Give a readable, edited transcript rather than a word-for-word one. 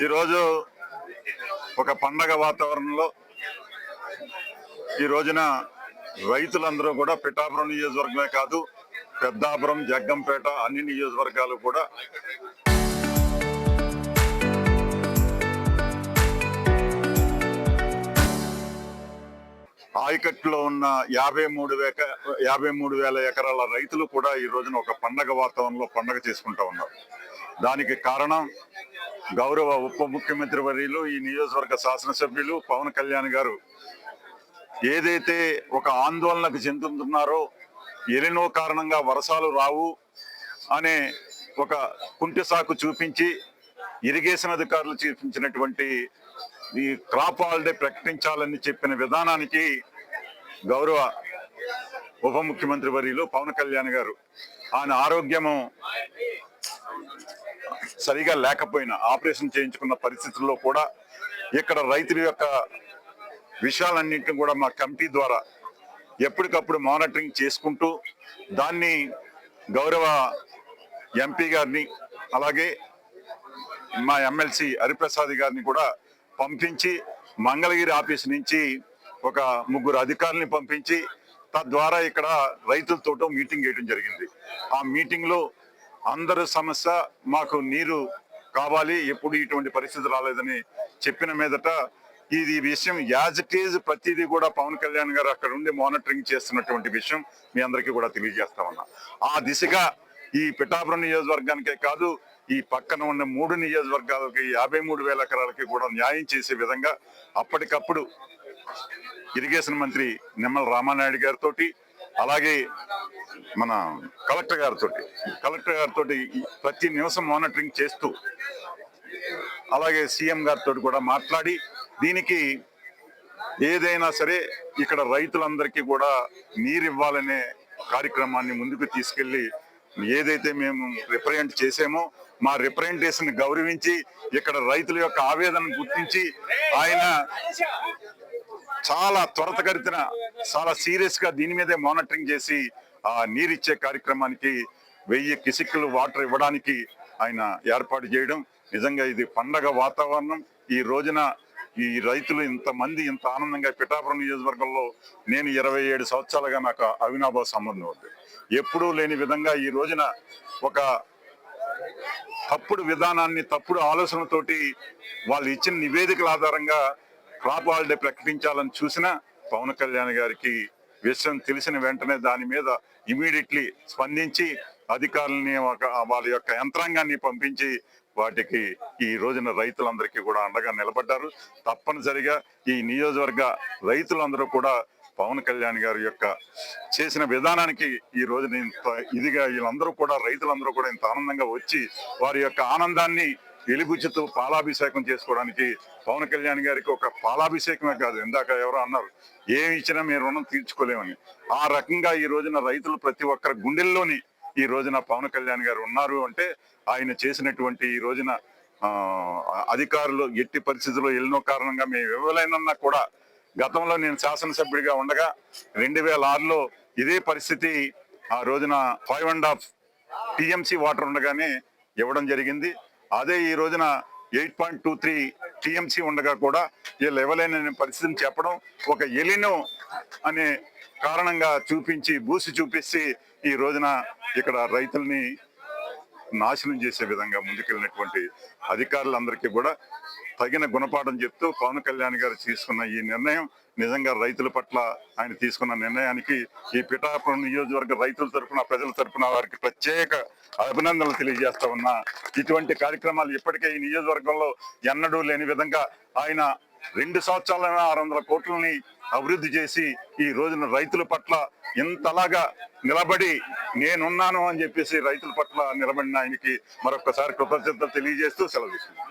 ఈరోజు ఒక పండగ వాతావరణంలో ఈ రోజున రైతులందరూ కూడా పిఠాపురం నియోజకవర్గమే కాదు, పెద్దాపురం, జగ్గంపేట అన్ని నియోజకవర్గాలు కూడా ఆయకట్టులో ఉన్న 53,000 ఎకరాల రైతులు కూడా ఈ రోజున ఒక పండగ వాతావరణంలో పండగ చేసుకుంటా ఉన్నారు. దానికి కారణం గౌరవ ఉప ముఖ్యమంత్రి వర్యులు, ఈ నియోజకవర్గ శాసనసభ్యులు పవన్ కళ్యాణ్ గారు ఏదైతే ఒక ఆందోళనకు చెందుతున్నారో, ఎలినో కారణంగా వర్షాలు రావు అనే ఒక కుంటి సాకు చూపించి ఇరిగేషన్ అధికారులు చూపించినటువంటి ఈ క్రాప్ హాలిడే ప్రకటించాలని చెప్పిన విధానానికి గౌరవ ఉప ముఖ్యమంత్రి వర్యులు పవన్ కళ్యాణ్ గారు ఆయన ఆరోగ్యము సరిగా లేకపోయినా ఆపరేషన్ చేయించుకున్న పరిస్థితుల్లో కూడా ఇక్కడ రైతుల యొక్క విషయాలన్నింటినీ కూడా మా కమిటీ ద్వారా ఎప్పటికప్పుడు మానిటరింగ్ చేసుకుంటూ దాన్ని గౌరవ ఎంపీ గారిని అలాగే మా ఎమ్మెల్సీ హరిప్రసాద్ గారిని కూడా పంపించి మంగళగిరి ఆఫీస్ నుంచి ఒక 3 అధికారుల్ని పంపించి తద్వారా ఇక్కడ రైతులతో మీటింగ్ చేయడం జరిగింది. ఆ మీటింగ్ లో అందరి సమస్య మాకు నీరు కావాలి, ఎప్పుడు ఇటువంటి పరిస్థితి రాలేదని చెప్పిన మీదట ఇది విషయం యాజ్ ఇట్ ఈజ్ ప్రతిదీ కూడా పవన్ కళ్యాణ్ గారు అక్కడ ఉండి మానిటరింగ్ చేస్తున్నటువంటి విషయం మీ అందరికీ కూడా తెలియజేస్తా ఉన్నా. ఆ దిశగా ఈ పిఠాపురం నియోజకవర్గానికే కాదు, ఈ పక్కన ఉన్న 3 నియోజకవర్గాలకి 53,000 ఎకరాలకి కూడా న్యాయం చేసే విధంగా అప్పటికప్పుడు ఇరిగేషన్ మంత్రి నిమ్మల రామానాయుడు గారితో అలాగే మన కలెక్టర్ గారితో ప్రతి నిమిషం మానిటరింగ్ చేస్తూ అలాగే సీఎం గారితో కూడా మాట్లాడి దీనికి ఏదైనా సరే ఇక్కడ రైతులందరికీ కూడా నీరు ఇవ్వాలనే కార్యక్రమాన్ని ముందుకు తీసుకెళ్లి ఏదైతే మేము రిప్రజెంట్ చేసామో మా రిప్రజెంటేషన్ గౌరవించి ఇక్కడ రైతుల యొక్క ఆవేదనను గుర్తించి ఆయన చాలా త్వరితగతిన చాలా సీరియస్ గా దీని మీదే మానిటరింగ్ చేసి ఆ నీరిచ్చే కార్యక్రమానికి 1000 క్యూసెక్కులు వాటర్ ఇవ్వడానికి ఆయన ఏర్పాటు చేయడం నిజంగా ఇది పండగ వాతావరణం. ఈ రోజున ఈ రైతులు ఇంతమంది ఇంత ఆనందంగా పిఠాపురం నియోజకవర్గంలో నేను 27 సంవత్సరాలుగా నాకు అవినాభావ సంబంధం ఉంది. ఎప్పుడూ లేని విధంగా ఈ రోజున ఒక తప్పుడు విధానాన్ని తప్పుడు ఆలోచనతోటి వాళ్ళు ఇచ్చిన నివేదికల ఆధారంగా క్రాప్ హాలిడే ప్రకటించాలని చూసిన పవన్ కళ్యాణ్ గారికి విషయం తెలిసిన వెంటనే దాని మీద ఇమీడియట్లీ స్పందించి అధికారులని వాళ్ళ యొక్క యంత్రాంగాన్ని పంపించి వాటికి ఈ రోజున రైతులందరికీ కూడా అండగా నిలబడ్డారు. తప్పనిసరిగా ఈ నియోజకవర్గ రైతులందరూ కూడా పవన్ కళ్యాణ్ గారి యొక్క చేసిన విధానానికి ఈ రోజున ఇంత ఇదిగా వీళ్ళందరూ కూడా రైతులందరూ కూడా ఇంత ఆనందంగా వచ్చి వారి యొక్క ఆనందాన్ని వెలిబుచ్చుతూ పాలాభిషేకం చేసుకోవడానికి పవన్ కళ్యాణ్ గారికి ఒక పాలాభిషేకమే కాదు, ఇందాక ఎవరో అన్నారు ఏమి ఇచ్చినా మీరు రుణం తీర్చుకోలేమని, ఆ రకంగా ఈ రోజున రైతులు ప్రతి ఒక్కరి గుండెల్లోని ఈ రోజున పవన్ కళ్యాణ్ గారు ఉన్నారు అంటే ఆయన చేసినటువంటి ఈ రోజున అధికారులు ఎట్టి పరిస్థితుల్లో ఎన్నో కారణంగా మేము ఇవ్వలేనన్నా కూడా గతంలో నేను శాసనసభ్యుడిగా ఉండగా 2006లో ఇదే పరిస్థితి ఆ రోజున 5.5 టీఎంసీ వాటర్ ఉండగానే ఇవ్వడం జరిగింది. అదే ఈ రోజున 8.23 టీఎంసీ ఉండగా కూడా వీళ్ళు ఇవ్వలేని పరిస్థితిని చెప్పడం ఒక ఎలినో అనే కారణంగా చూపించి ఈ రోజున ఇక్కడ రైతుల్ని నాశనం చేసే విధంగా ముందుకెళ్ళినటువంటి అధికారులందరికీ కూడా తగిన గుణపాఠం చెప్తూ పవన్ కళ్యాణ్ గారు తీసుకున్న ఈ నిర్ణయం నిజంగా రైతుల పట్ల ఆయన తీసుకున్న నిర్ణయానికి ఈ పిఠాపురం నియోజకవర్గ రైతుల తరఫున ప్రజల తరఫున వారికి ప్రత్యేక అభినందనలు తెలియజేస్తా ఉన్నా. ఇటువంటి కార్యక్రమాలు ఇప్పటికే ఈ నియోజకవర్గంలో ఎన్నడూ లేని విధంగా ఆయన 2 సంవత్సరాలైనా 600 కోట్లని అభివృద్ధి చేసి ఈ రోజున రైతుల పట్ల ఇంతలాగా నిలబడి నేనున్నాను అని చెప్పేసి రైతుల పట్ల నిలబడిన ఆయనకి మరొకసారి కృతజ్ఞతలు తెలియజేస్తూ సెలవు తీసుకుంటాను.